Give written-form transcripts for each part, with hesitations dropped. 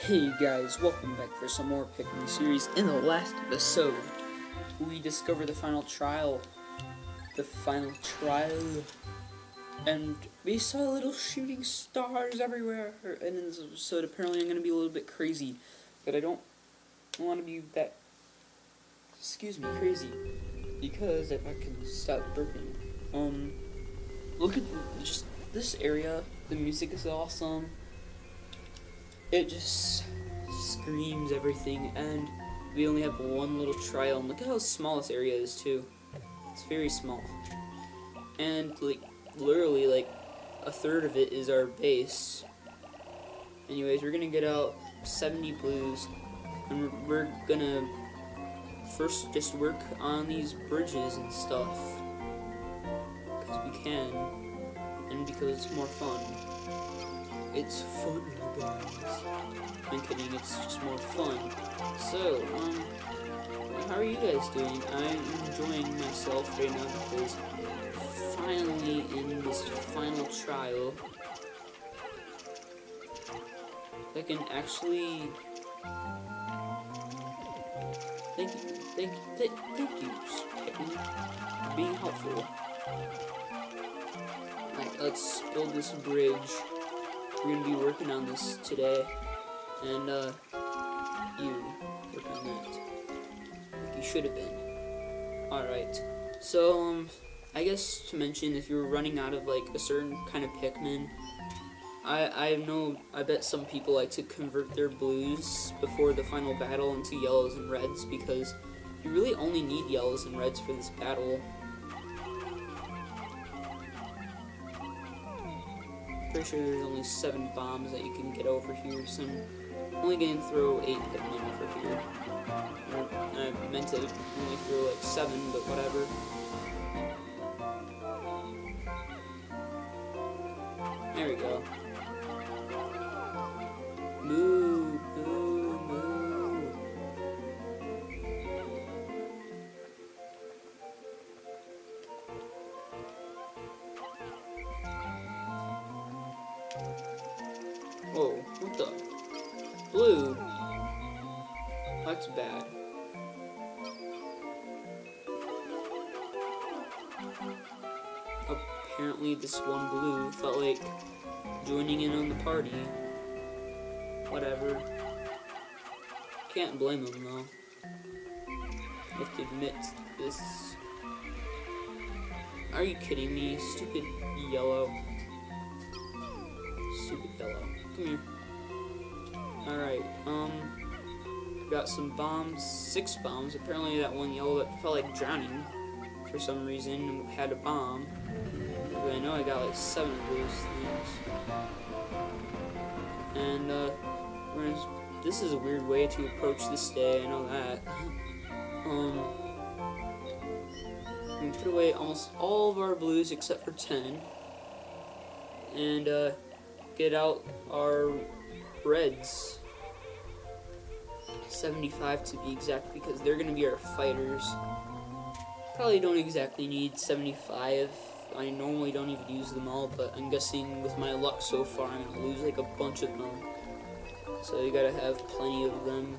Hey guys, welcome back for some more Pikmin series. In the last episode, we discovered the final trial. And we saw little shooting stars everywhere. And in this episode, apparently I'm going to be a little bit crazy. But I don't want to be that, crazy. Because if I can stop burping. Look at just this area. The music is awesome. It just screams everything, and we only have one little trial, and look at how small this area is too. It's very small. And literally a third of it is our base. Anyways, we're gonna get out 70 blues, and we're gonna first just work on these bridges and stuff. Because we can, and because it's more fun. It's fun, guys. I'm kidding, it's just more fun. So, how are you guys doing? I'm enjoying myself right now because finally in this final trial, I can actually thank you, Pikmin, for being helpful. Alright, let's build this bridge. We're gonna be working on this today, and you work on that, like you should have been. Alright, so I guess to mention, if you're running out of a certain kind of Pikmin, I bet some people like to convert their blues before the final battle into yellows and reds, because you really only need yellows and reds for this battle. Pretty sure there's only 7 bombs that you can get over here, so I'm only going to throw 8 Pikmin over here. I meant to only throw 7, but whatever. There we go. Moo, moo, moo. Whoa, what the? Blue? That's bad. Apparently this one blue felt like joining in on the party. Whatever. Can't blame him though. I have to admit this. Are you kidding me? Stupid yellow. Stupid yellow. Come here. Alright, got some bombs, 6 bombs. Apparently that one yellow that felt like drowning for some reason had a bomb. But I know I got 7 of those things. And, this is a weird way to approach this day, I know that. We put away almost all of our blues except for 10. And, get out our reds. 75 to be exact, because they're going to be our fighters. Probably don't exactly need 75. I normally don't even use them all, but I'm guessing with my luck so far I'm going to lose a bunch of them. So you gotta have plenty of them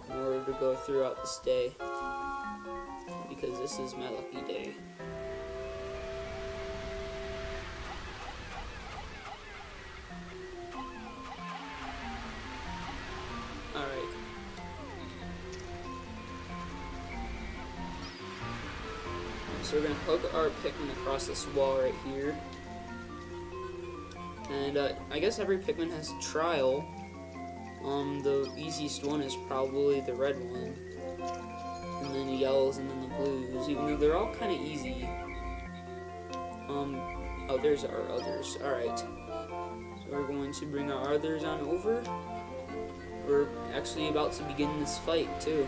in order to go throughout this day, because this is my lucky day. Alright. So we're gonna hook our Pikmin across this wall right here. And I guess every Pikmin has a trial. The easiest one is probably the red one. And then the yellows and then the blues, even though they're all kind of easy. Oh, there's our others. Alright. So we're going to bring our others on over. We're actually about to begin this fight too.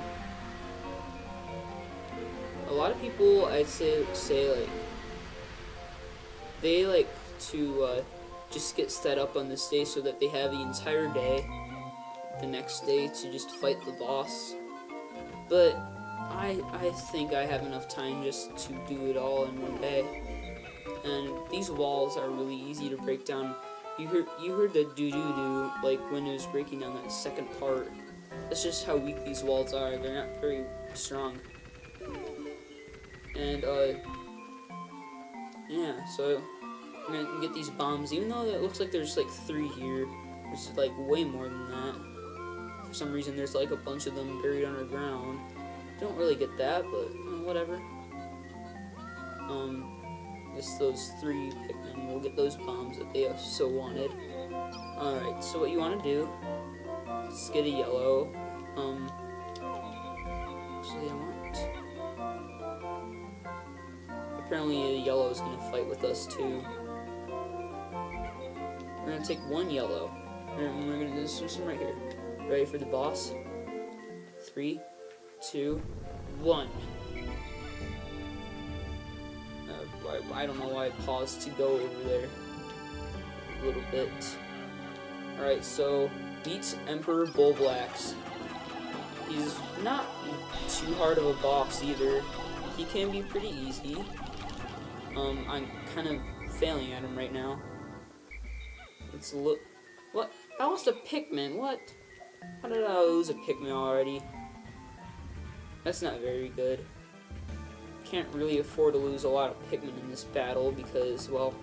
A lot of people, I'd say they like to just get set up on this day so that they have the entire day the next day to just fight the boss. But I think I have enough time just to do it all in one day. And these walls are really easy to break down. You heard the doo-doo-doo, like, when it was breaking down that second part. That's just how weak these walls are. They're not very strong. And, yeah, so I'm gonna get these bombs, even though it looks like there's, like, 3 here. There's, like, way more than that. For some reason, there's, like, a bunch of them buried underground. Don't really get that, but, whatever. Just those 3 Pikmin will get those bombs that they so wanted. Alright, so what you want to do is get a yellow. Actually, I want... Apparently, a yellow is going to fight with us, too. We're going to take 1 yellow, and we're going to do this one right here. Ready for the boss? 3, 2, 1. I don't know why I paused to go over there a little bit. Alright, so beats Emperor Bullblax. He's not too hard of a boss either. He can be pretty easy. I'm kind of failing at him right now. It's a look. What? I lost a Pikmin. What? How did I lose a Pikmin already? That's not very good. Can't really afford to lose a lot of Pikmin in this battle because, well,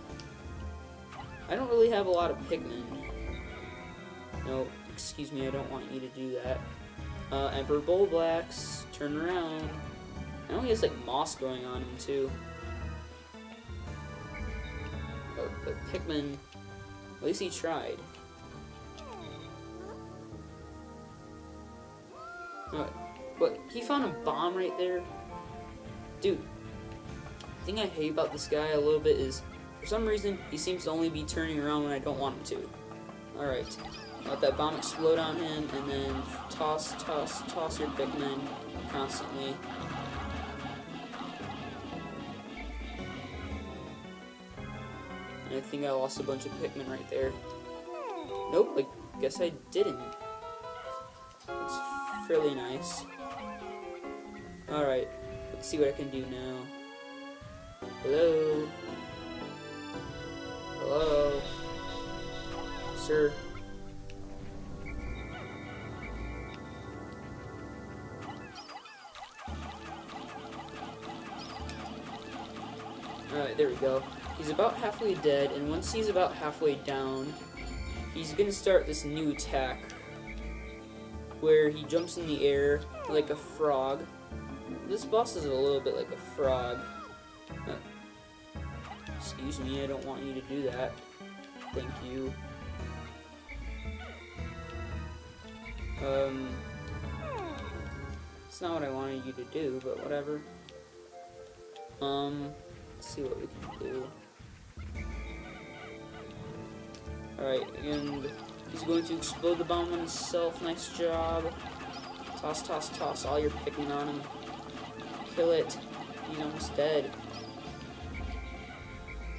I don't really have a lot of Pikmin. No, excuse me, I don't want you to do that. Emperor Bullblax, turn around. I know he has like moss growing on him too. But Pikmin, at least he tried. But he found a bomb right there. Dude, the thing I hate about this guy a little bit is, for some reason, he seems to only be turning around when I don't want him to. Alright, let that bomb explode on him, and then toss your Pikmin constantly. And I think I lost a bunch of Pikmin right there. Nope, I guess I didn't. It's fairly nice. Alright. Let's see what I can do now. Hello? Hello? Sir? Alright, there we go. He's about halfway dead, and once he's about halfway down, he's gonna start this new attack where he jumps in the air like a frog. This boss is a little bit like a frog. Excuse me, I don't want you to do that. Thank you. It's not what I wanted you to do, but whatever. Let's see what we can do. Alright, and he's going to explode the bomb on himself. Nice job. Toss all your Pikmin on him. Kill it. He's almost dead.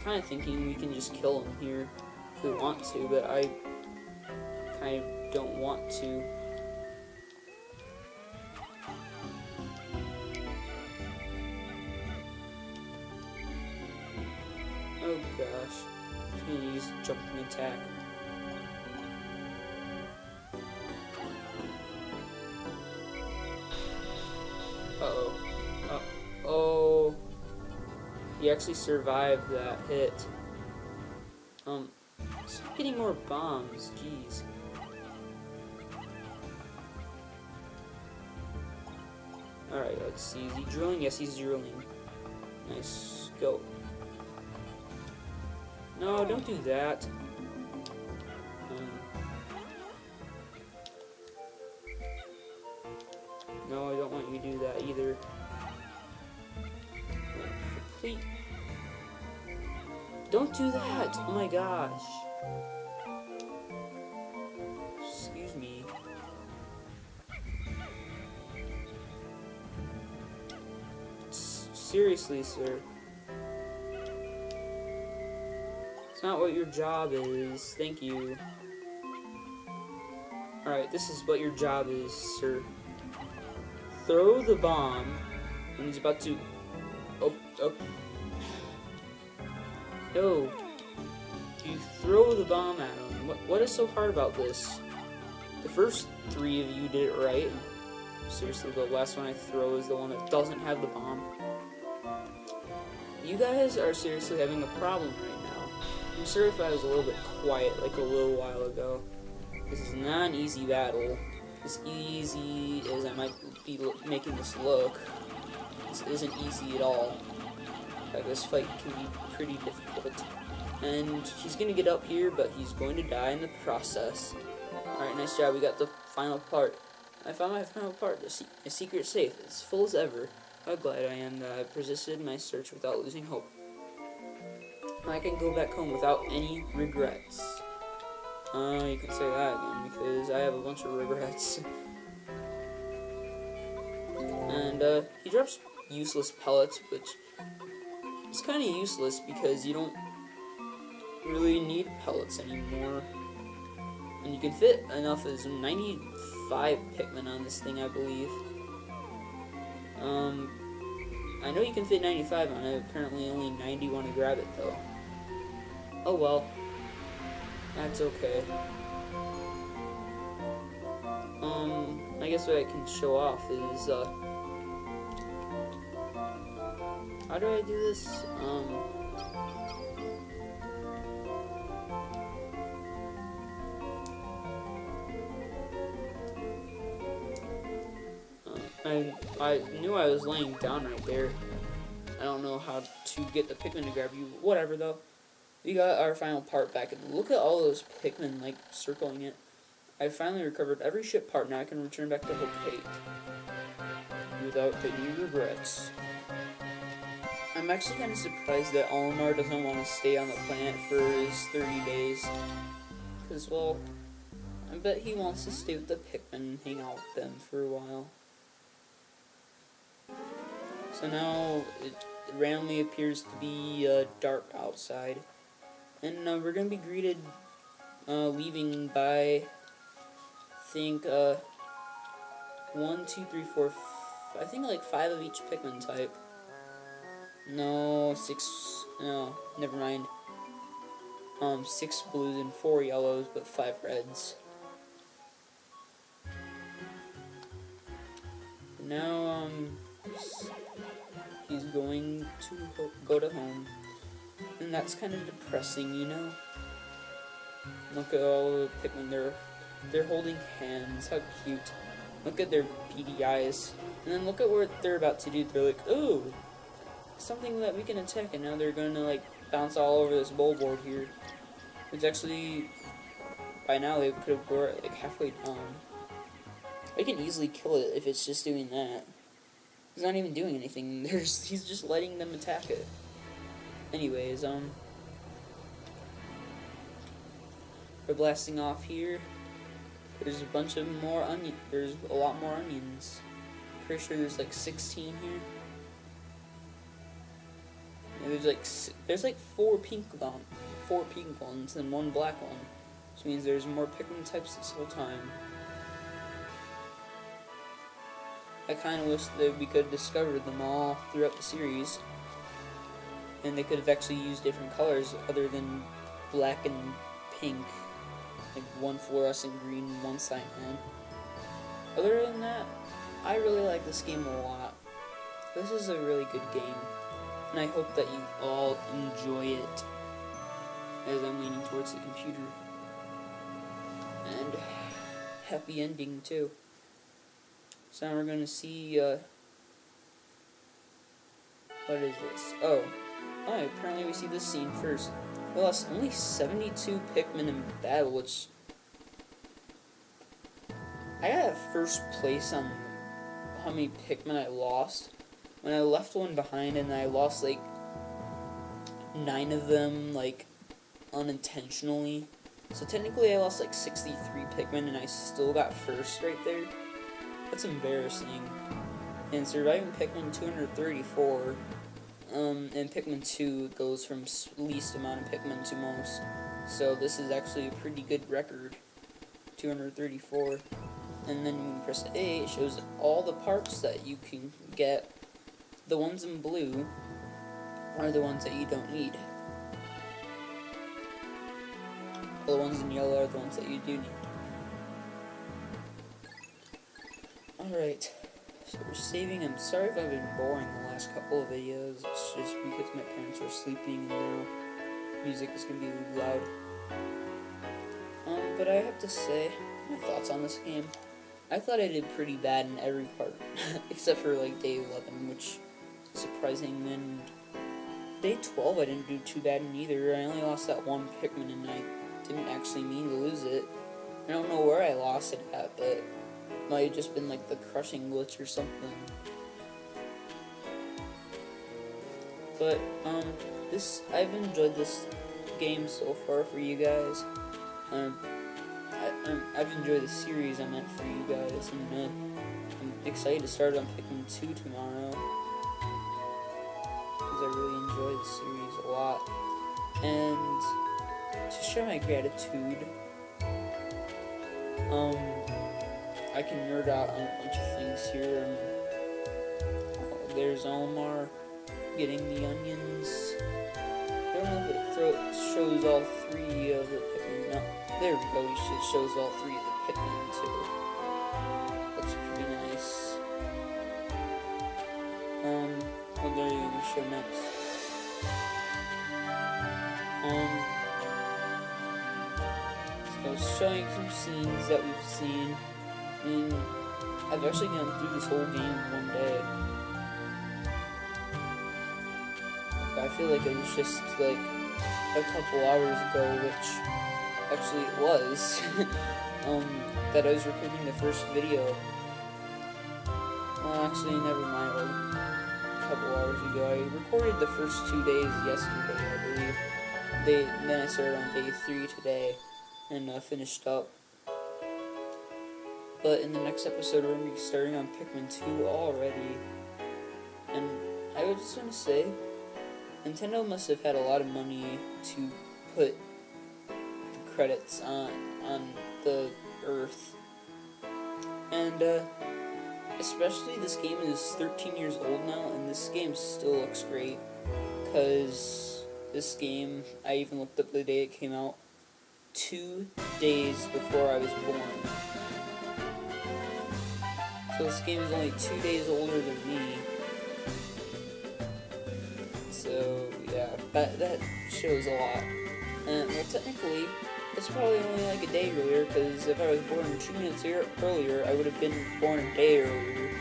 Kind of thinking we can just kill him here if we want to, but I kind of don't want to. Oh gosh. I'm gonna use jumping attack. Uh-oh. Oh. He actually survived that hit. Stop getting more bombs, jeez. Alright, let's see. Is he drilling? Yes, he's drilling. Nice. Go. No, don't do that. No, I don't want you to do that either. Complete. Don't do that! Oh my gosh. Excuse me. Seriously, sir. It's not what your job is. Thank you. Alright, this is what your job is, sir. Throw the bomb when he's about to... Oh. No. You throw the bomb at him. What is so hard about this? The first 3 of you did it right. Seriously, the last one I throw is the one that doesn't have the bomb. You guys are seriously having a problem right now. I'm sorry if I was a little bit quiet like a little while ago. This is not an easy battle. As easy as I might be making this look, this isn't easy at all. In fact, this fight can be pretty difficult. And he's going to get up here, but he's going to die in the process. Alright, nice job. We got the final part. I found my final part, a secret safe. It's full as ever. How glad I am that I persisted in my search without losing hope. I can go back home without any regrets. You can say that again, because I have a bunch of regrets. And, he drops useless pellets, which is kind of useless because you don't really need pellets anymore. And you can fit enough as 95 Pikmin on this thing, I believe. I know you can fit 95 on it, apparently only 90 want to grab it, though. Oh well. That's okay. I guess what I can show off is, how do I do this? I knew I was laying down right there. I don't know how to get the Pikmin to grab you. Whatever, though. We got our final part back, and look at all those Pikmin, like, circling it. I finally recovered every ship part. Now I can return back to Hope 8 without any regrets. I'm actually kind of surprised that Olimar doesn't want to stay on the planet for his 30 days. Because, well, I bet he wants to stay with the Pikmin and hang out with them for a while. So now it randomly appears to be dark outside. And we're going to be greeted leaving by, I think, 1, 2, 3, 4, I think like 5 of each Pikmin type. No, 6, no, never mind. 6 blues and 4 yellows, but 5 reds. Now, he's going to go to home. And that's kind of depressing, you know? Look at all the Pikmin, they're holding hands, how cute. Look at their beady eyes. And then look at what they're about to do. They're like, ooh, something that we can attack, and now they're gonna like bounce all over this bowl board here. It's actually, by now they could have brought it like halfway down. I can easily kill it if it's just doing that. He's not even doing anything. He's just letting them attack it. Anyways, we're blasting off here. There's a bunch of more onion. There's a lot more onions. Pretty sure there's like 16 here. Yeah, there's like 4 pink ones and 1 black one, which means there's more Pikmin types this whole time. I kind of wish that we could have discovered them all throughout the series, and they could have actually used different colors other than black and pink, like 1 fluorescent green, 1 cyan. Other than that, I really like this game a lot. This is a really good game, and I hope that you all enjoy it as I'm leaning towards the computer. And happy ending too. So now we're gonna see, what is this? Oh, apparently we see this scene first. We lost only 72 Pikmin in battle, which I got first place on how many Pikmin I lost. When I left one behind and I lost like 9 of them, like, unintentionally. So technically I lost like 63 Pikmin and I still got first right there. That's embarrassing. And surviving Pikmin 234, and Pikmin 2 goes from least amount of Pikmin to most. So this is actually a pretty good record, 234. And then when you press A, it shows all the parts that you can get. The ones in blue are the ones that you don't need. The ones in yellow are the ones that you do need. Alright, so we're saving. I'm sorry if I've been boring the last couple of videos. It's just because my parents are sleeping and now music is going to be loud. But I have to say, my thoughts on this game. I thought I did pretty bad in every part, except for like day 11, which is surprising, and day 12 I didn't do too bad in either. I only lost that one Pikmin and I didn't actually mean to lose it. I don't know where I lost it at, but it might have just been like the crushing glitch or something. But, I've enjoyed this game so far for you guys. I've enjoyed the series I meant for you guys, and I'm excited to start on Pikmin 2 tomorrow, because I really enjoy the series a lot. And to show my gratitude, I can nerd out on a bunch of things here. There's Omar getting the onions. I don't know if it shows all three of the Pikmin. No, there we go. It shows all three of the Pikmin too. Looks pretty nice. What are you gonna show next? So I was showing some scenes that we've seen. And I've actually gone through this whole game in one day. I feel like it was just like a couple hours ago, which actually it was, that I was recording the first video. Well, actually, never mind, like a couple hours ago. I recorded the first 2 days yesterday, I believe. Then I started on day 3 today, and finished up. But in the next episode, we're going to be starting on Pikmin 2 already. And I was just going to say, Nintendo must have had a lot of money to put the credits on the Earth. And, especially this game is 13 years old now, and this game still looks great. Because this game, I even looked up the day it came out, 2 days before I was born. So this game is only 2 days older than me. So yeah, that shows a lot. And well, technically, it's probably only like a day earlier, because if I was born 2 minutes earlier, I would have been born a day earlier.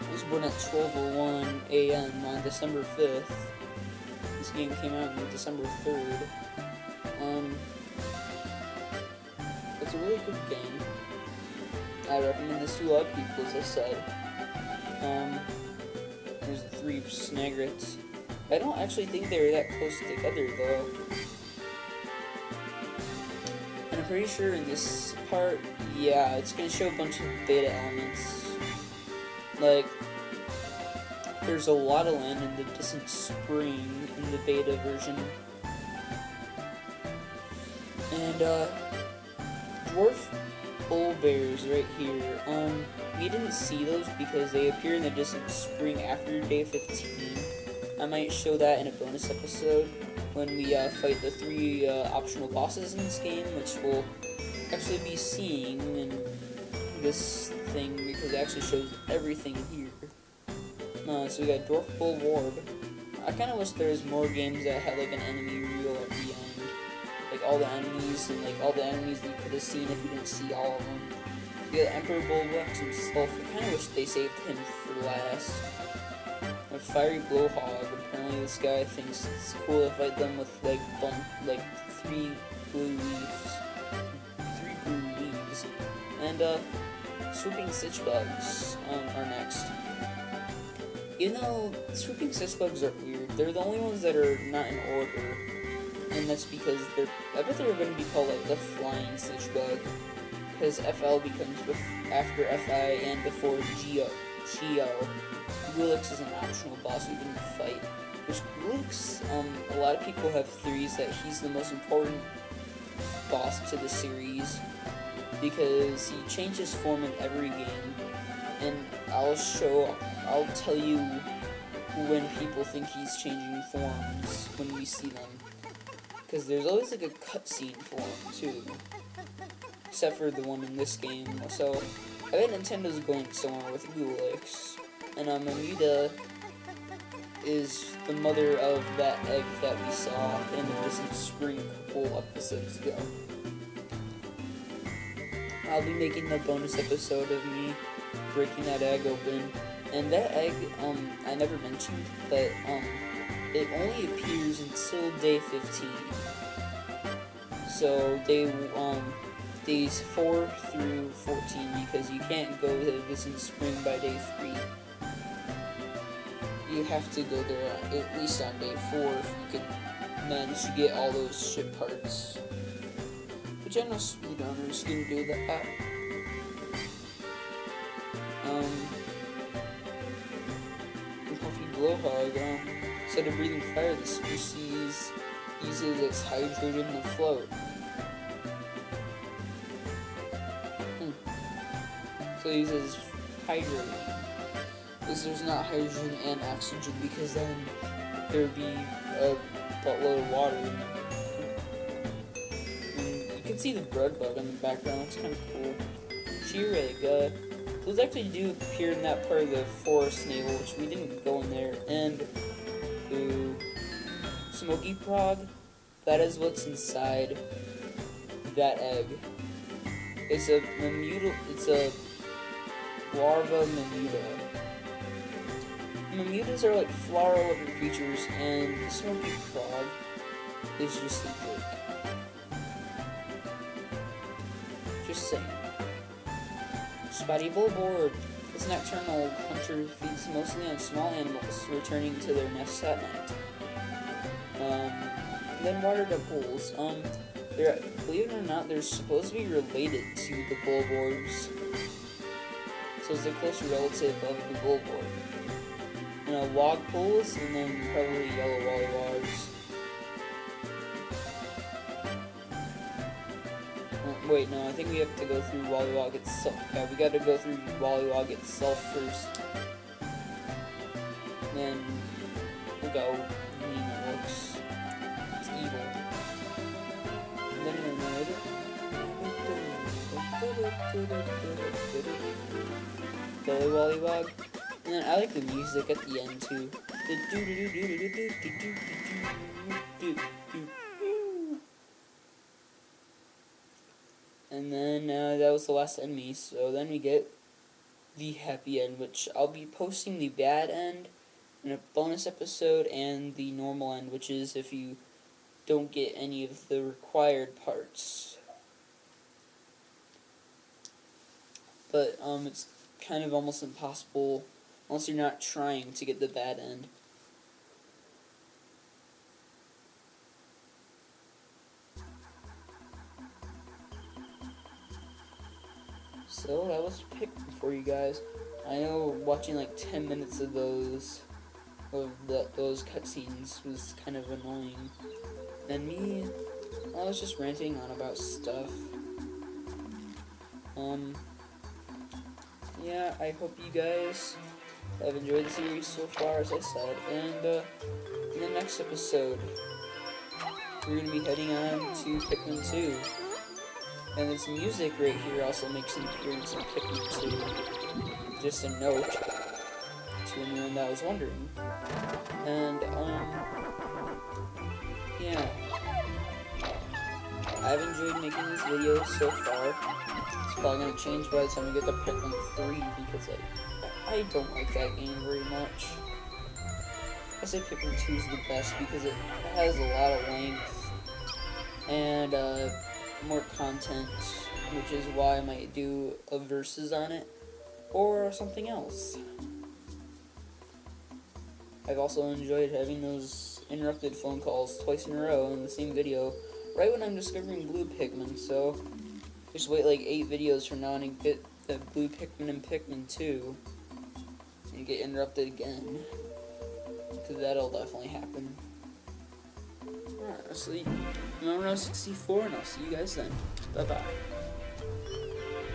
I was born at 12:01 a.m. on December 5th. This game came out on December 3rd. It's a really good game. I recommend this to a lot of people, as I said. There's 3 Snagrets. I don't actually think they're that close together, though. And I'm pretty sure in this part, yeah, it's gonna show a bunch of beta elements. Like, there's a lot of land in the distant spring in the beta version. And, dwarf bull bears right here. We didn't see those because they appear in the distant spring after day 15. I might show that in a bonus episode when we fight the 3 optional bosses in this game, which we'll actually be seeing in this thing because it actually shows everything here. So we got Dwarf Bull Warb. I kind of wish there was more games that had like an enemy reel at the end. Like all the enemies and like all the enemies that you could have seen if you didn't see all of them. We got Emperor Bullbucks himself. I kind of wish they saved him for last. A Fiery Blowhog. Apparently this guy thinks it's cool to fight them with like 3 blue leaves. 3 blue leaves. And Swooping Stitchbugs are next. You know, Swooping Stitchbugs are weird. They're the only ones that are not in order. And that's because I bet they were going to be called like the Flying Stitchbug. Because FL becomes after FI and before Geo. Gulix is an optional boss we didn't fight. Which Gulix, a lot of people have theories that he's the most important boss to the series. Because he changes form in every game. And I'll tell you when people think he's changing forms when we see them. because there's always like a cutscene for them too, except for the one in this game. So I bet Nintendo's going somewhere with Gulix, and Amida is the mother of that egg that we saw in the Distant Spring a couple episodes ago. I'll be making a bonus episode of me breaking that egg open, and that egg, I never mentioned, but it only appears until day 15. So days 4 through 14, because you can't go to Distant Spring by day 3. You have to go there at least on day 4 if you can manage to get all those ship parts. Which I know speedrunners can do that. Puffy Blowhog, instead of breathing fire, the species uses its hydrogen to float. So it uses hydrogen. Because there's not hydrogen and oxygen, because then there would be a buttload of water in there. And you can see the bread bug in the background, it's kind of cool. Cheerig, those actually do appear in that part of the forest navel, which we didn't go in there. And Smoky Prog, that is what's inside that egg. It's a larva Mamuta. Mamutas are like flower-loving creatures, and Smoky Frog is just a jerk. Just saying. Spotty Bullboard. This nocturnal hunter feeds mostly on small animals, returning to their nests at night. Then water dimples. Believe it or not, they're supposed to be related to the bullboards. So it's a close relative of the bullboard. And wogpools, and then probably yellow wallywogs. Wait, no, I think we have to go through Wollywog itself. Yeah, we gotta go through Wollywog itself first. And then look how mean it looks. It's evil. And then Billy Wollywog. And then I like the music at the end too. And then that was the last enemy, so then we get the happy end, which I'll be posting the bad end in a bonus episode, and the normal end, which is if you don't get any of the required parts. But it's kind of almost impossible unless you're not trying to get the bad end. So that was Pikmin for you guys. I know watching like 10 minutes of those cutscenes was kind of annoying. And me, I was just ranting on about stuff. Yeah, I hope you guys have enjoyed the series so far, as I said. And in the next episode, we're going to be heading on to Pikmin 2. And this music right here also makes an appearance in Pikmin 2. Just a note to anyone that was wondering. And, yeah. I've enjoyed making these videos so far. It's probably going to change by the time we get to Pikmin 3, because, like, I don't like that game very much. I say Pikmin 2 is the best because it has a lot of length and more content, which is why I might do a versus on it or something else. I've also enjoyed having those interrupted phone calls twice in a row in the same video, right when I'm discovering blue Pikmin, so just wait like 8 videos from now and get the blue Pikmin and Pikmin 2 and get interrupted again, because that'll definitely happen. Alright, I'll sleep. I'm 64, and I'll see you guys then. Bye-bye.